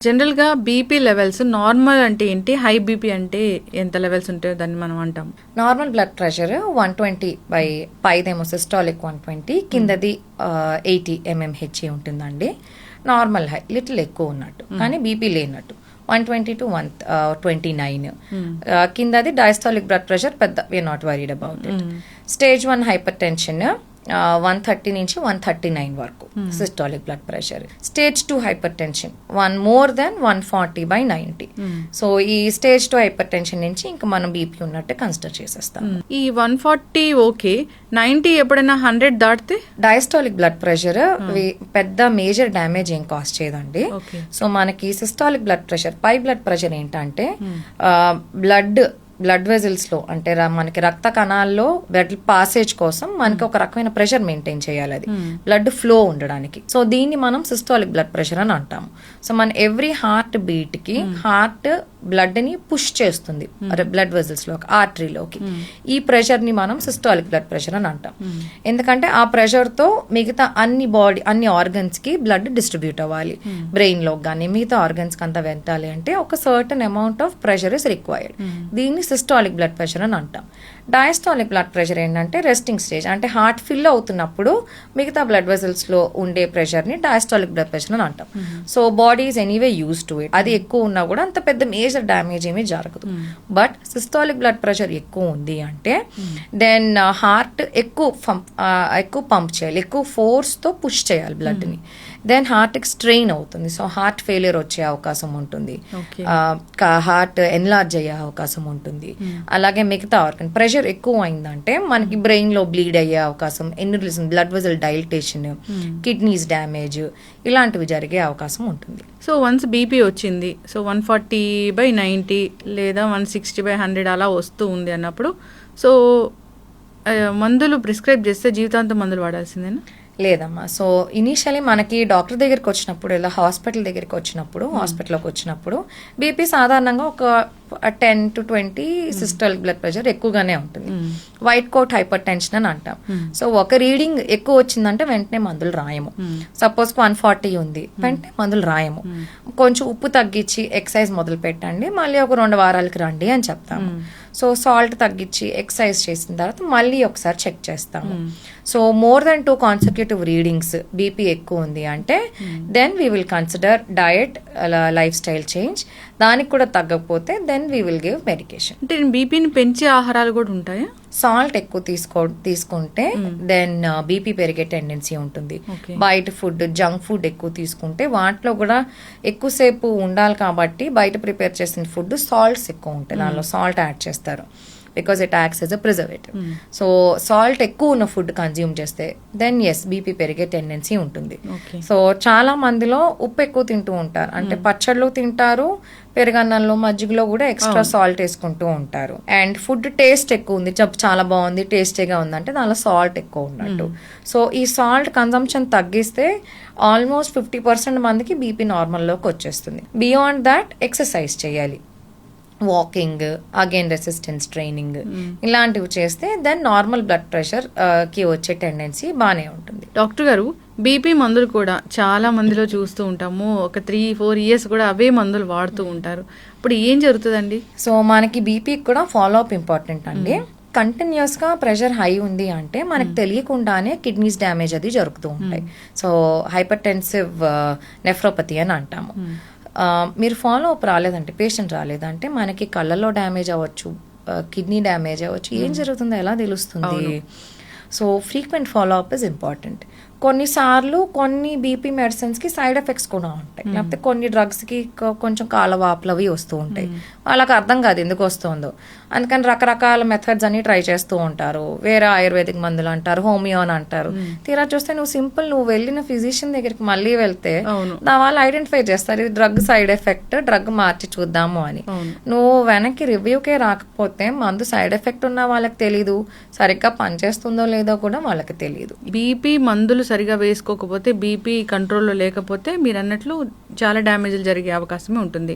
జనరల్‌గా BP levels normal అంటే ఏంటి? హై బీపీ అంటే ఎంత లెవెల్స్ ఉంటాయో దాన్ని మనం అంటాం. నార్మల్ బ్లడ్ ప్రెషర్ 120 బై పైదేమో సిస్టాలిక్ 120, కిందది 80 mmHg ఉంటుందండి. నార్మల్ హై లిటిల్ ఎక్కువ ఉన్నట్టు, కానీ బీపీ లేనట్టు 120 to 129. కిందది డయాస్టాలిక్ బ్లడ్ ప్రెషర్ పెద్ద we are not worried about it. Stage 1 hypertension 130 నుంచి 139 వరకు systolic blood pressure. Stage 2 hypertension more than 140 by 90. So ఈ స్టేజ్ 2 హైపర్ టెన్షన్ నుంచి ఇంకా మనం బీపీ ఉన్నట్టు కన్సిడర్ చేసేస్తాం. ఈ 140 ఓకే, 90 ఎప్పుడైనా 100 దాటితే డయాస్టాలిక్ బ్లడ్ ప్రెషర్ పెద్ద మేజర్ డ్యామేజ్ ఏం కాస్ట్ చేయదండి. సో మనకి సిస్టాలిక్ బ్లడ్ ప్రెషర్, పై బ్లడ్ ప్రెషర్ ఏంటంటే బ్లడ్ వెజల్స్ లో అంటే మనకి రక్త కణాల్లో బ్లడ్ పాసేజ్ కోసం మనకి ఒక రకమైన ప్రెషర్ మెయింటైన్ చేయాలి, అది బ్లడ్ ఫ్లో ఉండడానికి. సో దీన్ని మనం సిస్టాలిక్ బ్లడ్ ప్రెషర్ అని అంటాము. సో మన ఎవ్రీ హార్ట్ బీట్ కి హార్ట్ బ్లడ్ ని పుష్ చేస్తుంది బ్లడ్ వెజల్స్ లో, ఆర్టరీలోకి. ఈ ప్రెషర్ ని మనం సిస్టాలిక్ బ్లడ్ ప్రెషర్ అని అంటాం. ఎందుకంటే ఆ ప్రెషర్ తో మిగతా అన్ని ఆర్గన్స్ కి బ్లడ్ డిస్ట్రిబ్యూట్ అవ్వాలి. బ్రెయిన్ లో కానీ మిగతా ఆర్గన్స్ కి అంతా వెళ్తాలి అంటే ఒక certain amount of pressure is required. దీన్ని సిస్టాలిక్ బ్లడ్ ప్రెషర్ అని అంటాం. డయాస్టాలిక్ బ్లడ్ ప్రెషర్ ఏంటంటే రెస్టింగ్ స్టేజ్, అంటే హార్ట్ ఫిల్ అవుతున్నప్పుడు మిగతా బ్లడ్ వెజల్స్ లో ఉండే ప్రెషర్ ని డయాస్టాలిక్ బ్లడ్ ప్రెషర్ అని అంటాం. So body is anyway use to it. అది ఎక్కువ ఉన్నా కూడా అంత పెద్ద మేజర్ డ్యామేజ్ ఏమీ జరగదు. బట్ సిస్టాలిక్ బ్లడ్ ప్రెషర్ ఎక్కువ ఉంది అంటే దెన్ హార్ట్ ఎక్కువ పంప్ చేయాలి, ఎక్కువ ఫోర్స్ తో పుష్ చేయాలి బ్లడ్ ని. దెన్ హార్ట్ కి స్ట్రెయిన్ అవుతుంది. సో హార్ట్ ఫెయిలియర్ వచ్చే అవకాశం ఉంటుంది, హార్ట్ ఎన్లార్జ్ అయ్యే అవకాశం ఉంటుంది. అలాగే మిగతా ఆర్గన్ ప్రెషర్ ఎక్కువ అయిందంటే మనకి బ్రెయిన్ లో బ్లీడ్ అయ్యే అవకాశం, aneurysm, blood vessel dilatation, kidneys damage ఇలాంటివి జరిగే అవకాశం ఉంటుంది. సో వన్స్ బీపీ వచ్చింది, సో 140/90 లేదా 160/100 అలా వస్తూ ఉంది అన్నప్పుడు సో మందులు ప్రిస్క్రైబ్ చేస్తే జీవితాంతం మందులు వాడాల్సిందేనా? లేదమ్మా. సో ఇనీషియలీ మనకి డాక్టర్ దగ్గరికి వచ్చినప్పుడు ఇలా హాస్పిటల్లోకి వచ్చినప్పుడు బీపీ సాధారణంగా ఒక 10 to 20 సిస్టాలిక్ బ్లడ్ ప్రెషర్ ఎక్కువగానే ఉంటుంది. వైట్ కోట్ హైపర్ టెన్షన్ అని అంటాం. సో ఒక రీడింగ్ ఎక్కువ వచ్చిందంటే వెంటనే మందులు రాయము. సపోజ్ 140 ఉంది, వెంటనే మందులు రాయము. కొంచెం ఉప్పు తగ్గించి ఎక్సర్సైజ్ మొదలు పెట్టండి, మళ్ళీ ఒక 2 వారాలకి రండి అని చెప్తాము. సో సాల్ట్ తగ్గించి ఎక్సర్సైజ్ చేసిన తర్వాత మళ్ళీ ఒకసారి చెక్ చేస్తాము. So more than 2 consecutive readings BP ఎక్కువ ఉంది అంటే then we will consider diet, lifestyle change. దానికి కూడా తగ్గకపోతే then we will give medication. అంటే బీపీని పెంచే ఆహారాలు కూడా ఉంటాయా? సాల్ట్ ఎక్కువ తీసుకుంటే దెన్ బీపీ పెరిగే టెండెన్సీ ఉంటుంది. బయట ఫుడ్, జంక్ ఫుడ్ ఎక్కువ తీసుకుంటే వాటిలో కూడా ఎక్కువసేపు ఉండాలి కాబట్టి బయట ప్రిపేర్ చేసిన ఫుడ్ సాల్ట్స్ ఎక్కువ ఉంటాయి, దానిలో సాల్ట్ యాడ్ చేస్తారు because it acts yes a preservative. So salt ఎక్కువ ఉన్న ఫుడ్ కన్జ్యూమ్ చేస్తే దెన్ ఎస్ బీపీ పెరిగే టెండెన్సీ ఉంటుంది. సో చాలా మందిలో ఉప్పు ఎక్కువ తింటూ ఉంటారు, అంటే పచ్చళ్ళు తింటారు, పెరుగన్నంలో మజ్జిగలో కూడా ఎక్స్ట్రా సాల్ట్ వేసుకుంటూ ఉంటారు. అండ్ ఫుడ్ టేస్ట్ ఎక్కువ ఉంది, చాలా బాగుంది, టేస్టీగా ఉందంటే దానిలో సాల్ట్ ఎక్కువ ఉన్నట్టు. సో ఈ సాల్ట్ కన్సంప్షన్ తగ్గిస్తే ఆల్మోస్ట్ 50% మందికి బీపీ నార్మల్లోకి వచ్చేస్తుంది. బియాండ్ దాట్ ఎక్సర్సైజ్ చేయాలి, వాకింగ్, అగైన్ రెసిస్టెన్స్ ట్రైనింగ్ ఇలాంటివి చేస్తే దెన్ నార్మల్ బ్లడ్ ప్రెషర్ కి వచ్చే టెండెన్సీ బాగానే ఉంటుంది. డాక్టర్ గారు, బీపీ మందులు కూడా చాలా మందిలో చూస్తూ ఉంటాము, ఒక 3-4 years కూడా అవే మందులు వాడుతూ ఉంటారు. ఇప్పుడు ఏం జరుగుతుందండి? సో మనకి బీపీకి కూడా ఫాలో అప్ ఇంపార్టెంట్ అండి. కంటిన్యూస్ గా ప్రెషర్ హై ఉంది అంటే మనకు తెలియకుండానే కిడ్నీస్ డ్యామేజ్ అది జరుగుతూ ఉంటాయి. సో హైపర్ టెన్సివ్ నెఫ్రోపతి అని అంటాము. మీరు ఫాలో అప్ రాలేదంటే, పేషెంట్ రాలేదంటే మనకి కళ్ళలో డ్యామేజ్ అవ్వచ్చు, కిడ్నీ డ్యామేజ్ అవ్వచ్చు, ఏం జరుగుతుందో ఎలా తెలుస్తుంది? So frequent follow up is important. కొన్నిసార్లు కొన్ని బీపీ మెడిసిన్స్ కి సైడ్ ఎఫెక్ట్స్ కూడా ఉంటాయి, లేకపోతే కొన్ని డ్రగ్స్ కి కొంచెం కాలవాపులు అవి వస్తూ ఉంటాయి. వాళ్ళకి అర్థం కాదు ఎందుకు వస్తుందో, అందుకని రకరకాల మెథడ్స్ అన్ని ట్రై చేస్తూ ఉంటారు. వేరే ఆయుర్వేదిక్ మందులు అంటారు, హోమియో అని అంటారు. తీరా చూస్తే నువ్వు వెళ్ళిన ఫిజిషియన్ దగ్గరికి మళ్ళీ వెళ్తే వాళ్ళు ఐడెంటిఫై చేస్తారు ఇది డ్రగ్ సైడ్ ఎఫెక్ట్, డ్రగ్ మార్చి చూద్దాము అని. నువ్వు వెనక్కి రివ్యూకే రాకపోతే మందు సైడ్ ఎఫెక్ట్ ఉన్న వాళ్ళకి తెలీదు, సరిగ్గా పనిచేస్తుందో లేదో కూడా వాళ్ళకి తెలియదు. బీపీ మందులు సరిగా వేసుకోకపోతే, బీపీ కంట్రోల్లో లేకపోతే మీరు అన్నట్లు చాలా డ్యామేజ్లు జరిగే అవకాశమే ఉంటుంది.